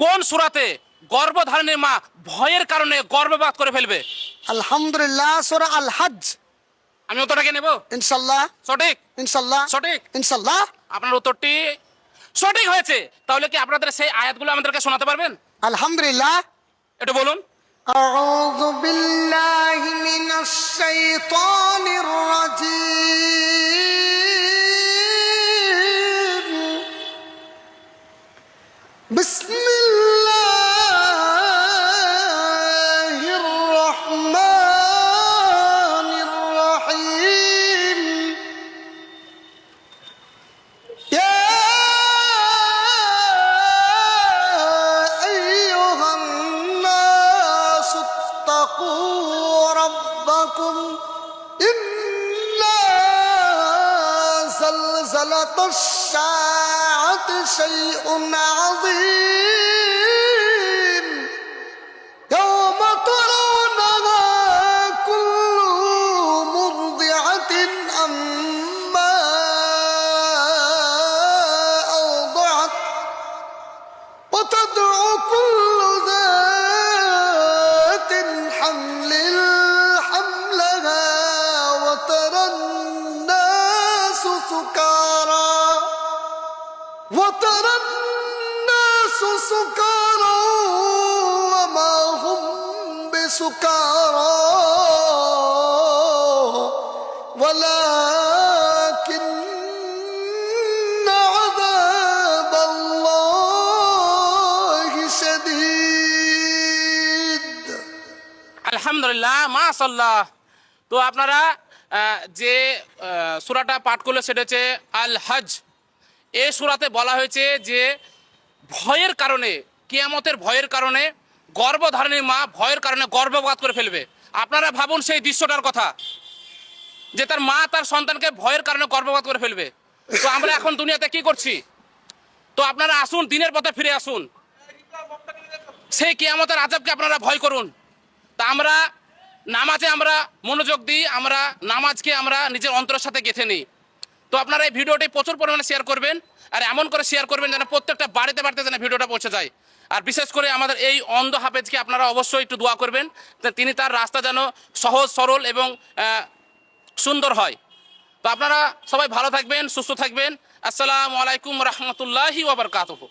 কোন সূরাতে গর্ভধারণের মা ভয়ের কারণে গর্ভপাত করে ফেলবে? আলহামদুলিল্লাহ, সূরা আল হজ। আমি উত্তরটাকে নেব? ইনশাল্লাহ, সঠিক? ইনশাল্লাহ, সঠিক? ইনশাল্লাহ। আপনার উত্তরটি সঠিক হয়েছে। তাহলে কি আপনাদের সেই আয়াতগুলো আমাদেরকে শোনাতে পারবেন? আলহামদুলিল্লাহ। একটু বলুন। أعوذ بالله من الشيطان الرجيم. بسم الله الرحمن الرحيم. يا أيها الناس اتقوا ربكم إن زلزلة الساعة شيء عظيم. يوم ترونها كل مرضعة عما أرضعت وتدعو كل ذات حمل حملها وترى الناس سكارى وما هم بسكارى ولكن عذاب الله شديد. আলহামদুলিল্লাহ, মাশাআল্লাহ। তো আপনারা যে সূরাটা পাঠ করলে সেটা হচ্ছে আল হজ। এই সূরাতে বলা হয়েছে যে ভয়ের কারণে, কিয়ামতের ভয়ের কারণে গর্ভধারণের মা ভয়ের কারণে গর্ভপাত করে ফেলবে। আপনারা ভাবুন সেই দৃশ্যটার কথা, যে তার মা তার সন্তানকে ভয়ের কারণে গর্ভপাত করে ফেলবে। তো আমরা এখন দুনিয়াতে কি করছি? তো আপনারা আসুন, দিনের পথে ফিরে আসুন, সেই কিয়ামতের আযাবকে আপনারা ভয় করুন। তা আমরা নামাজে আমরা মনোযোগ দিই, আমরা নামাজকে আমরা নিজের অন্তরের সাথে গেঁথে নিই। তো আপনারা এই ভিডিওটি প্রচুর পরিমাণে শেয়ার করবেন, আর এমন করে শেয়ার করবেন যেন প্রত্যেকটা বাড়িতে বাড়িতে যেন ভিডিওটা পৌঁছে যায়। আর বিশেষ করে আমাদের এই অন্ধ হাফেজকে আপনারা অবশ্যই একটু দোয়া করবেন, তিনি তার রাস্তা যেন সহজ সরল এবং সুন্দর হয়। তো আপনারা সবাই ভালো থাকবেন, সুস্থ থাকবেন। আসসালামু আলাইকুম রহমতুল্লাহি ওয়া বারাকাতুহু।